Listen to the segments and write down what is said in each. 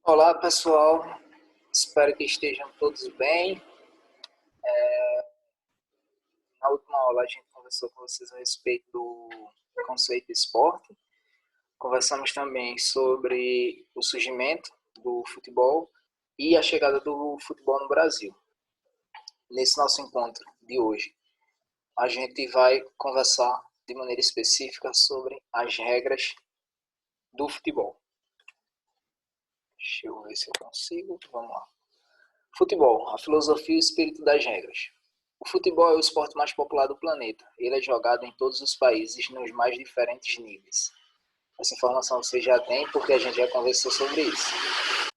Olá pessoal, espero que estejam todos bem. Na última aula a gente conversou com vocês a respeito do conceito de esporte. Conversamos também sobre o surgimento do futebol e a chegada do futebol no Brasil. Nesse nosso encontro de hoje, a gente vai conversar de maneira específica sobre as regras do futebol. Deixa eu ver se eu consigo. Vamos lá. Futebol, a filosofia e o espírito das regras. O futebol é o esporte mais popular do planeta. Ele é jogado em todos os países nos mais diferentes níveis. Essa informação você já tem porque a gente já conversou sobre isso.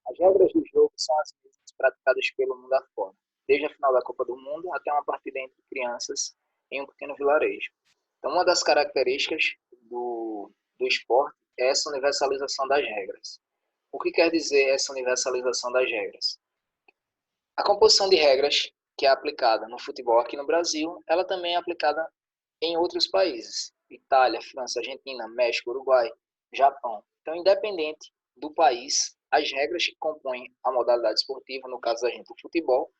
As regras do jogo são as mesmas praticadas pelo mundo afora, desde a final da Copa do Mundo até uma partida entre crianças em um pequeno vilarejo. Então, uma das características do esporte é essa universalização das regras. O que quer dizer essa universalização das regras? A composição de regras que é aplicada no futebol aqui no Brasil, ela também é aplicada em outros países. Itália, França, Argentina, México, Uruguai, Japão. Então, independente do país, as regras que compõem a modalidade esportiva, no caso da gente, o futebol,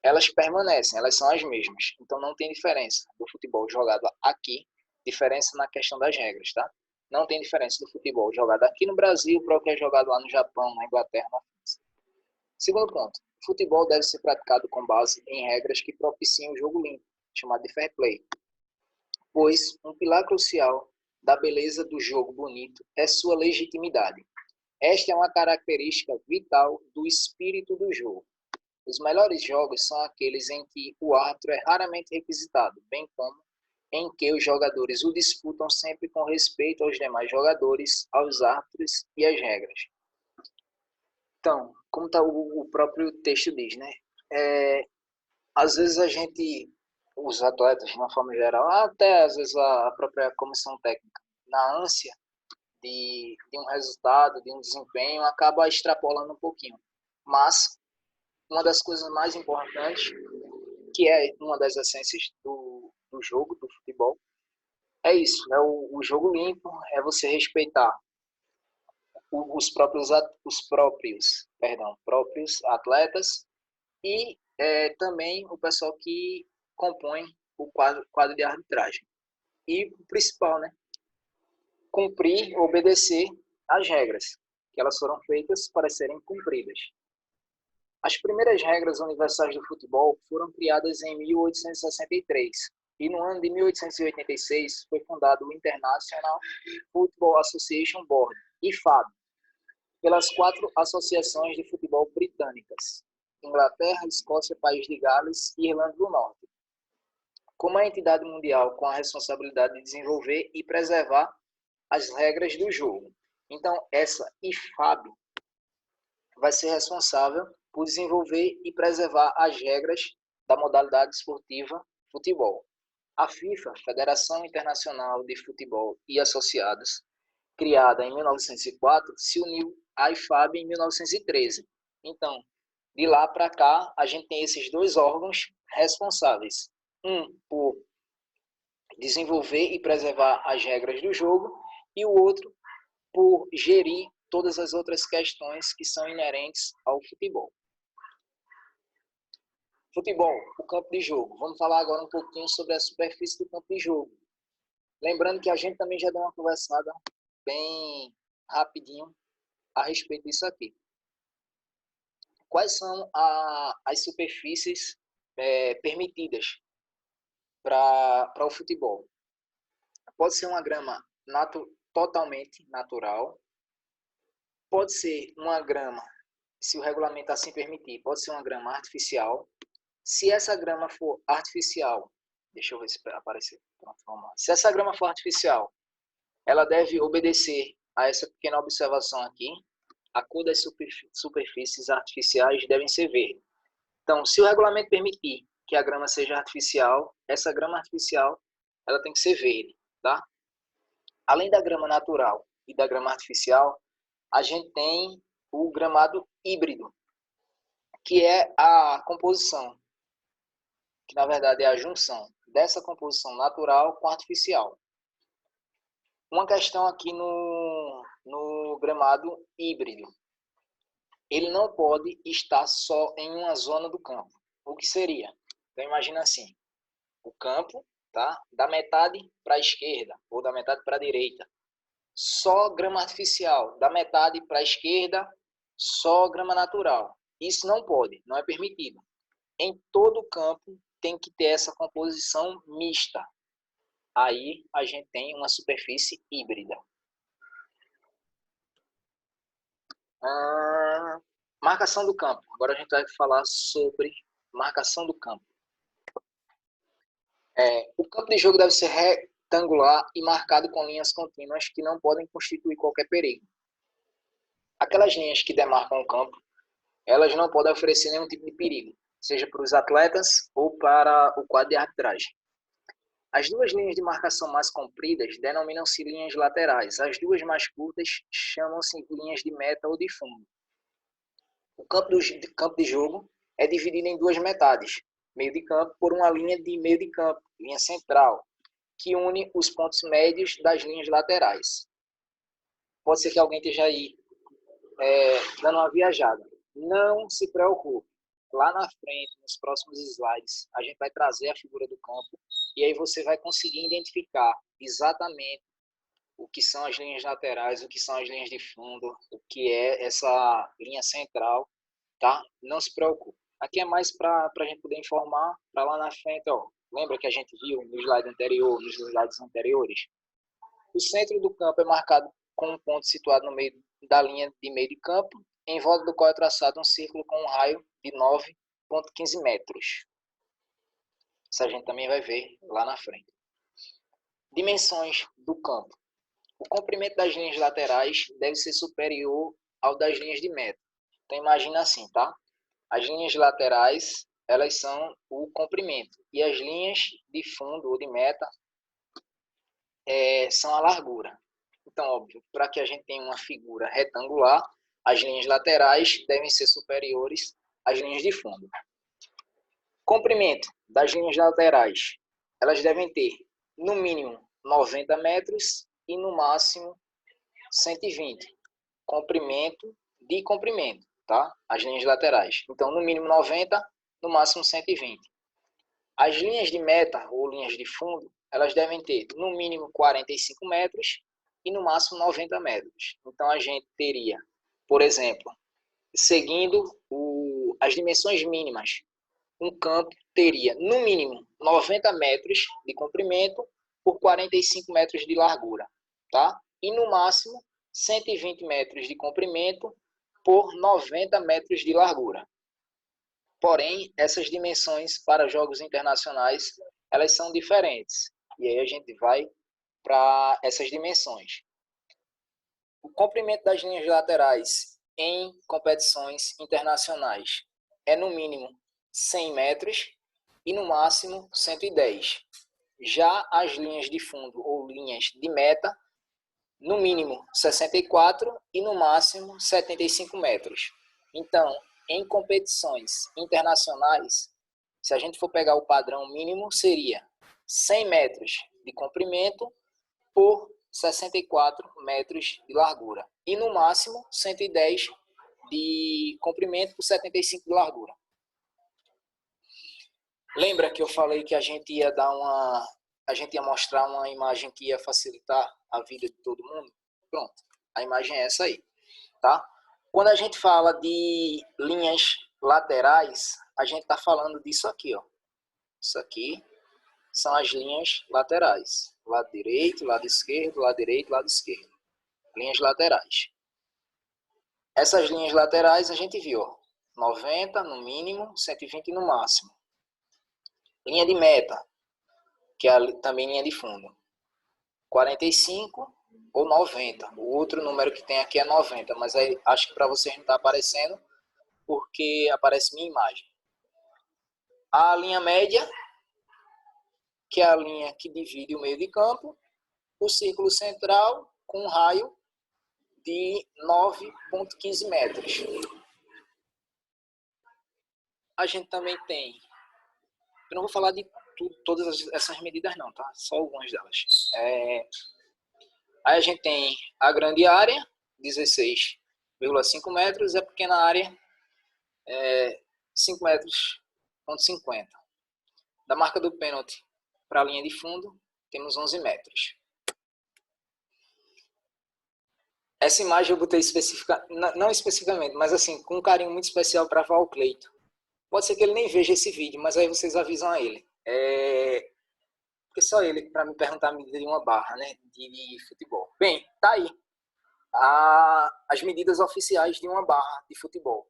elas permanecem, elas são as mesmas. Então, não tem diferença do futebol jogado aqui, diferença na questão das regras, tá? Não tem diferença do futebol jogado aqui no Brasil para o que é jogado lá no Japão, na Inglaterra, na França. Segundo ponto, o futebol deve ser praticado com base em regras que propiciem o jogo limpo, chamado de fair play, pois um pilar crucial da beleza do jogo bonito é sua legitimidade. Esta é uma característica vital do espírito do jogo. Os melhores jogos são aqueles em que o árbitro é raramente requisitado, bem como em que os jogadores o disputam sempre com respeito aos demais jogadores, aos árbitros e às regras. Então, como tá o próprio texto diz, né? É, Às vezes a gente, os atletas de uma forma geral, até às vezes a própria comissão técnica, na ânsia de um resultado, de um desempenho, acaba extrapolando um pouquinho. Mas uma das coisas mais importantes, que é uma das essências do jogo, do futebol, é isso, é o jogo limpo, é você respeitar próprios atletas e também o pessoal que compõe o quadro de arbitragem. E o principal, né? Cumprir, obedecer às regras, que elas foram feitas para serem cumpridas. As primeiras regras universais do futebol foram criadas em 1863 e no ano de 1886 foi fundado o International Football Association Board, IFAB, pelas 4 associações de futebol britânicas: Inglaterra, Escócia, País de Gales e Irlanda do Norte, como a entidade mundial com a responsabilidade de desenvolver e preservar as regras do jogo. Então, essa IFAB vai ser responsável por desenvolver e preservar as regras da modalidade esportiva futebol. A FIFA, Federação Internacional de Futebol e Associados, criada em 1904, se uniu à IFAB em 1913. Então, de lá para cá, a gente tem esses dois órgãos responsáveis. Um por desenvolver e preservar as regras do jogo e o outro por gerir todas as outras questões que são inerentes ao futebol. Futebol, o campo de jogo. Vamos falar agora um pouquinho sobre a superfície do campo de jogo. Lembrando que a gente também já deu uma conversada bem rapidinho a respeito disso aqui. Quais são as superfícies permitidas para o futebol? Pode ser uma grama totalmente natural, pode ser uma grama, se o regulamento assim permitir, pode ser uma grama artificial. Se essa grama for artificial, deixa eu ver se apareceu. Pronto, vamos lá. Se essa grama for artificial, ela deve obedecer a essa pequena observação aqui. A cor das superfícies artificiais devem ser verde. Então, se o regulamento permitir que a grama seja artificial, essa grama artificial ela tem que ser verde, tá? Além da grama natural e da grama artificial, a gente tem o gramado híbrido, que é a composição, que na verdade é a junção dessa composição natural com artificial. Uma questão aqui no gramado híbrido. ele não pode estar só em uma zona do campo. O que seria? Então imagina assim, o campo, tá? Da metade para a esquerda ou da metade para a direita, só grama artificial. Da metade para a esquerda, só grama natural. Isso não pode, não é permitido. Em todo o campo tem que ter essa composição mista. Aí a gente tem uma superfície híbrida. Marcação do campo. Agora a gente vai falar sobre marcação do campo. O campo de jogo deve ser retangular e marcado com linhas contínuas que não podem constituir qualquer perigo. Aquelas linhas que demarcam o campo, elas não podem oferecer nenhum tipo de perigo, seja para os atletas ou para o quadro de arbitragem. As duas linhas de marcação mais compridas denominam-se linhas laterais. As duas mais curtas chamam-se linhas de meta ou de fundo. O campo de jogo é dividido em duas metades. Meio de campo por uma linha de meio de campo, linha central, que une os pontos médios das linhas laterais. Pode ser que alguém esteja aí dando uma viajada. Não se preocupe. Lá na frente, nos próximos slides, a gente vai trazer a figura do campo e aí você vai conseguir identificar exatamente o que são as linhas laterais, o que são as linhas de fundo, o que é essa linha central, tá? Não se preocupe. Aqui é mais para a gente poder informar, para lá na frente, ó. Lembra que a gente viu no slide anterior, nos slides anteriores? O centro do campo é marcado com um ponto situado no meio da linha de meio de campo, em volta do qual é traçado um círculo com um raio de 9,15 metros. Isso a gente também vai ver lá na frente. Dimensões do campo. O comprimento das linhas laterais deve ser superior ao das linhas de meta. Então imagina assim, tá? As linhas laterais, elas são o comprimento. E as linhas de fundo ou de meta são a largura. Então, óbvio, para que a gente tenha uma figura retangular, as linhas laterais devem ser superiores às linhas de fundo. Comprimento das linhas laterais. Elas devem ter, no mínimo, 90 metros e, no máximo, 120. Comprimento de comprimento, tá? As linhas laterais. Então, no mínimo 90, no máximo 120. As linhas de meta, ou linhas de fundo, elas devem ter, no mínimo, 45 metros e, no máximo, 90 metros. Então, a gente teria, por exemplo, seguindo as dimensões mínimas, um campo teria, no mínimo, 90 metros de comprimento por 45 metros de largura, tá? E, no máximo, 120 metros de comprimento por 90 metros de largura. Porém, essas dimensões para jogos internacionais, elas são diferentes. E aí a gente vai para essas dimensões. O comprimento das linhas laterais em competições internacionais é no mínimo 100 metros e no máximo 110. Já as linhas de fundo ou linhas de meta, no mínimo 64 e no máximo 75 metros. Então, em competições internacionais, se a gente for pegar o padrão mínimo, seria 100 metros de comprimento por 64 metros de largura. E no máximo 110 de comprimento por 75 de largura. Lembra que eu falei que a gente ia mostrar uma imagem que ia facilitar a vida de todo mundo? Pronto, a imagem é essa aí, tá? Quando a gente fala de linhas laterais, a gente está falando disso aqui, ó. Isso aqui são as linhas laterais. Lado direito, lado esquerdo, lado direito, lado esquerdo. Linhas laterais. Essas linhas laterais a gente viu, ó, 90 no mínimo, 120 no máximo. Linha de meta, que é também linha de fundo. 45 ou 90. O outro número que tem aqui é 90, mas aí acho que para vocês não está aparecendo, porque aparece minha imagem. A linha média, que é a linha que divide o meio de campo. O círculo central com um raio de 9,15 metros. A gente também tem, eu não vou falar de todas essas medidas não, tá? Só algumas delas. Aí a gente tem a grande área, 16 5 metros, é pequena área, 5 metros, ponto 50. Da marca do pênalti para a linha de fundo, temos 11 metros. Essa imagem eu botei não especificamente, mas assim, com um carinho muito especial para Val Cleito. Pode ser que ele nem veja esse vídeo, mas aí vocês avisam a ele. Porque só ele para me perguntar a medida de uma barra, né, de futebol. Bem, tá aí as medidas oficiais de uma barra de futebol.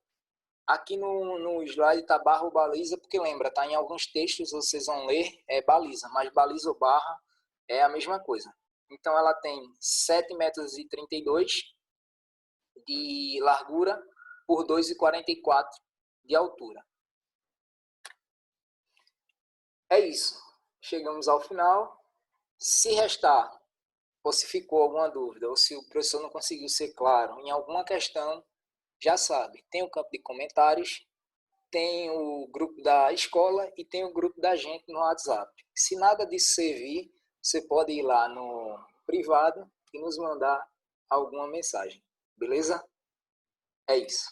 Aqui no slide está barra ou baliza, porque lembra, tá em alguns textos vocês vão ler baliza, mas baliza ou barra é a mesma coisa. Então ela tem 7,32 metros de largura por 2,44 de altura. É isso. Chegamos ao final. Se restar, ou se ficou alguma dúvida, ou se o professor não conseguiu ser claro em alguma questão, já sabe, tem o campo de comentários, tem o grupo da escola e tem o grupo da gente no WhatsApp. Se nada disso servir, você pode ir lá no privado e nos mandar alguma mensagem. Beleza? É isso.